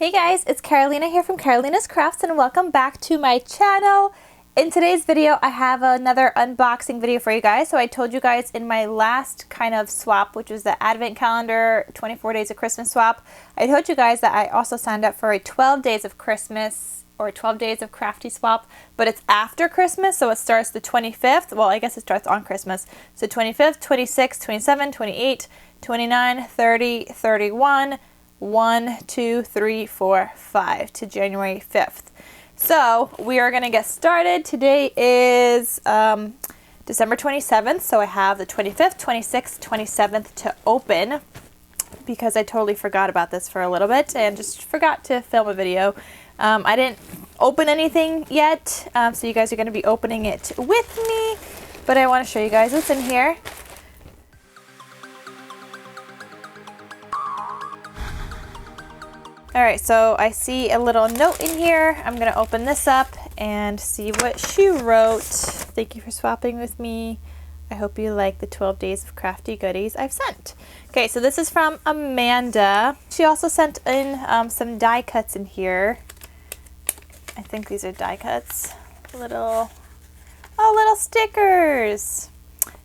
Hey guys, it's Carolina here from KarolinasKrafts and welcome back to my channel. In today's video, I have another unboxing video for you guys. So I told you guys in my last kind of swap, which was the Advent Calendar 24 Days of Christmas swap, I told you guys that I also signed up for a 12 Days of Christmas or 12 Days of Crafty swap, but it's after Christmas, so it starts the 25th. Well, I guess it starts on Christmas. So 25th, 26th, 27, 28, 29, 30, 31, 1, 2, 3, 4, 5 to January 5th. So we are going to get started. Today is December 27th, so I have the 25th, 26th, 27th to open because I totally forgot about this for a little bit and just forgot to film a video. I didn't open anything yet, so you guys are going to be opening it with me, but I want to show you guys what's in here. Alright, so I see a little note in here. I'm going to open this up and see what she wrote. Thank you for swapping with me. I hope you like the 12 days of crafty goodies I've sent. Okay, so this is from Amanda. She also sent in some die cuts in here. I think these are die cuts. Little stickers.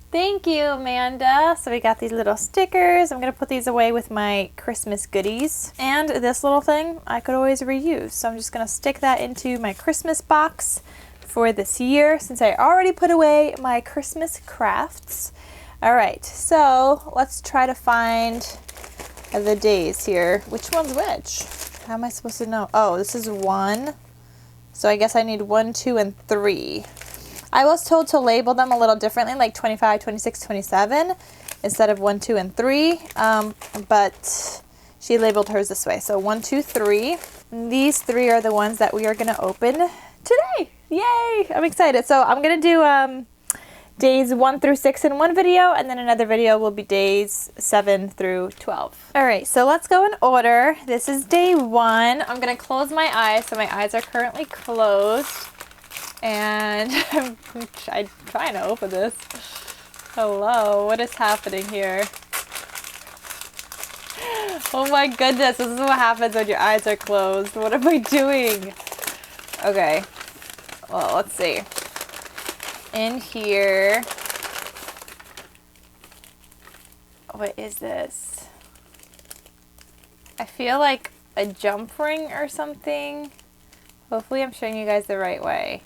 Thank you, Amanda. So we got these little stickers. I'm going to put these away with my Christmas goodies. And this little thing I could always reuse. So I'm just going to stick that into my Christmas box for this year since I already put away my Christmas crafts. All right, so let's try to find the days here. Which one's which? How am I supposed to know? Oh, this is 1. So I guess I need 1, 2, and 3. I was told to label them a little differently, like 25, 26, 27, instead of 1, 2, and 3, but she labeled hers this way. So 1, 2, 3. And these 3 are the ones that we are going to open today. Yay! I'm excited. So I'm going to do days 1 through 6 in one video, and then another video will be days 7 through 12. All right, so let's go in order. This is day 1. I'm going to close my eyes. So my eyes are currently closed. And I'm trying to open this. Hello, what is happening here? Oh my goodness, this is what happens when your eyes are closed. What am I doing? Okay, well, let's see. In here, what is this? I feel like a jump ring or something. Hopefully I'm showing you guys the right way.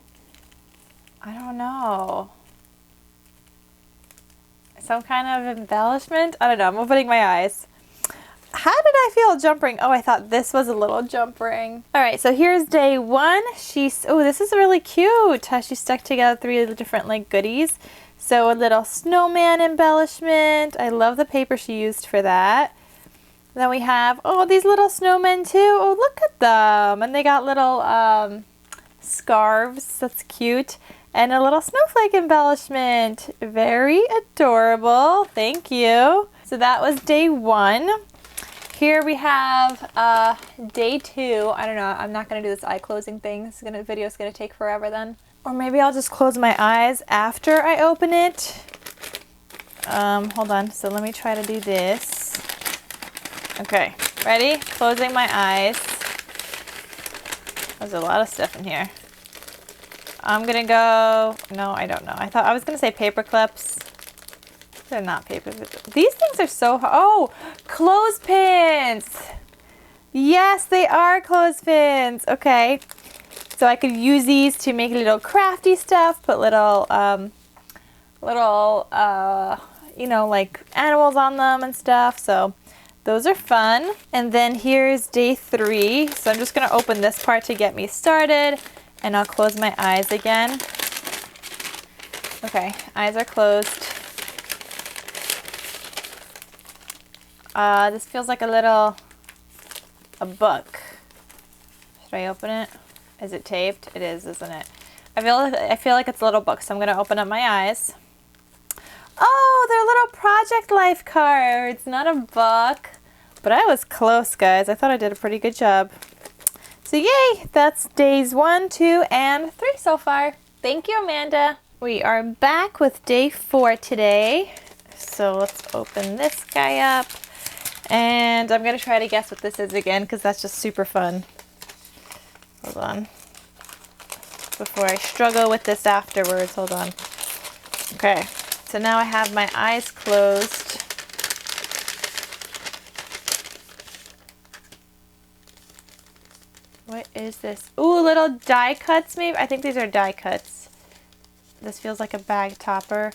I don't know. Some kind of embellishment? I don't know. I'm opening my eyes. How did I feel a jump ring? Oh, I thought this was a little jump ring. All right, so here's day 1. Oh, this is really cute. How she stuck together 3 different like goodies. So a little snowman embellishment. I love the paper she used for that. Then we have, oh, these little snowmen too. Oh, look at them. And they got little scarves. That's cute. And a little snowflake embellishment. Very adorable. Thank you. So that was day 1. Here we have day 2. I don't know. I'm not going to do this eye closing thing. The video is going to take forever then. Or maybe I'll just close my eyes after I open it. Hold on. So let me try to do this. Okay. Ready? Closing my eyes. There's a lot of stuff in here. I'm gonna go, no, I don't know. I was gonna say paper clips. They're not paper. These things are so, oh, clothespins. Yes, they are clothespins. Okay. So I could use these to make little crafty stuff, put little, you know, like animals on them and stuff. So those are fun. And then here's day 3. So I'm just gonna open this part to get me started. And I'll close my eyes again. Okay, eyes are closed. This feels like a book. Should I open it? Is it taped? It is, isn't it? I feel like it's a little book, so I'm gonna open up my eyes. Oh, they're little Project Life cards, not a book. But I was close, guys. I thought I did a pretty good job. So yay, that's days 1, 2, and 3 so far. Thank you, Amanda. We are back with day 4 today. So let's open this guy up. And I'm going to try to guess what this is again because that's just super fun. Hold on. Before I struggle with this afterwards. Hold on. Okay. So now I have my eyes closed. What is this? Ooh, little die cuts maybe? I think these are die cuts. This feels like a bag topper.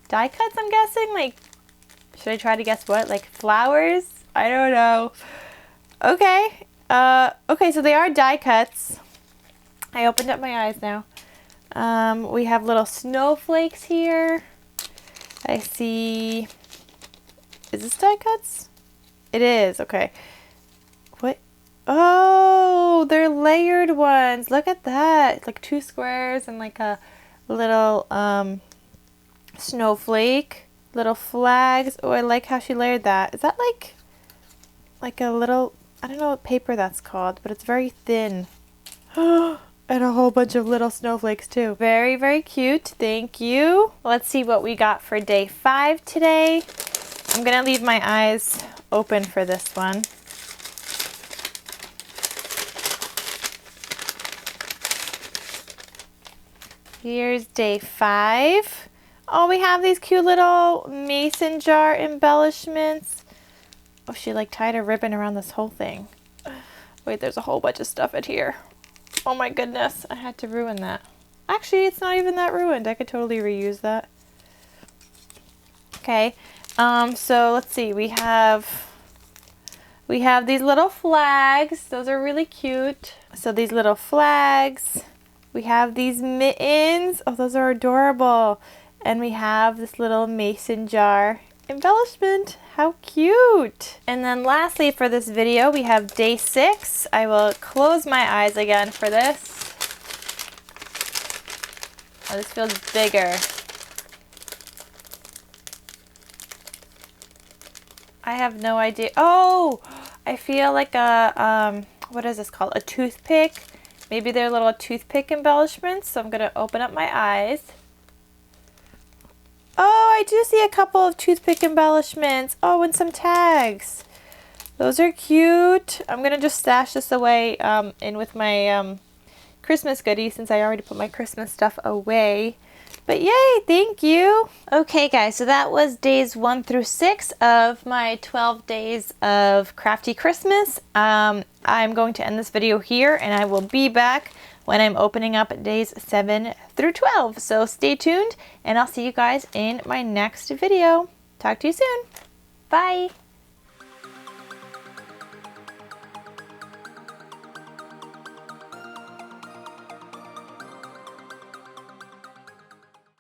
Die cuts, I'm guessing? Like, should I try to guess what? Like flowers? I don't know. Okay. Okay, so they are die cuts. I opened up my eyes now. We have little snowflakes here. I see. Is this die cuts? It is. Okay. What? Oh, they're layered ones. Look at that. It's like 2 squares and like a little snowflake. Little flags. Oh, I like how she layered that. Is that like a little, I don't know what paper that's called, but it's very thin. And a whole bunch of little snowflakes too. Very, very cute. Thank you. Let's see what we got for day 5 today. I'm gonna leave my eyes open for this one. Here's day 5. Oh, we have these cute little mason jar embellishments. Oh, she like tied a ribbon around this whole thing. Wait, there's a whole bunch of stuff in here. Oh my goodness, I had to ruin that. Actually, it's not even that ruined. I could totally reuse that. Okay, so let's see. We have these little flags. Those are really cute. So these little flags. We have these mittens. Oh, those are adorable. And we have this little mason jar embellishment. How cute. And then lastly for this video, we have day 6. I will close my eyes again for this. Oh, this feels bigger. I have no idea. Oh, I feel like a, what is this called? A toothpick. Maybe they're little toothpick embellishments. So I'm going to open up my eyes. Oh, I do see a couple of toothpick embellishments. Oh, and some tags. Those are cute. I'm going to just stash this away in with my Christmas goodies since I already put my Christmas stuff away. But yay, thank you. Okay, guys, so that was days 1 through 6 of my 12 days of Crafty Christmas. I'm going to end this video here, and I will be back when I'm opening up days 7 through 12. So stay tuned, and I'll see you guys in my next video. Talk to you soon. Bye.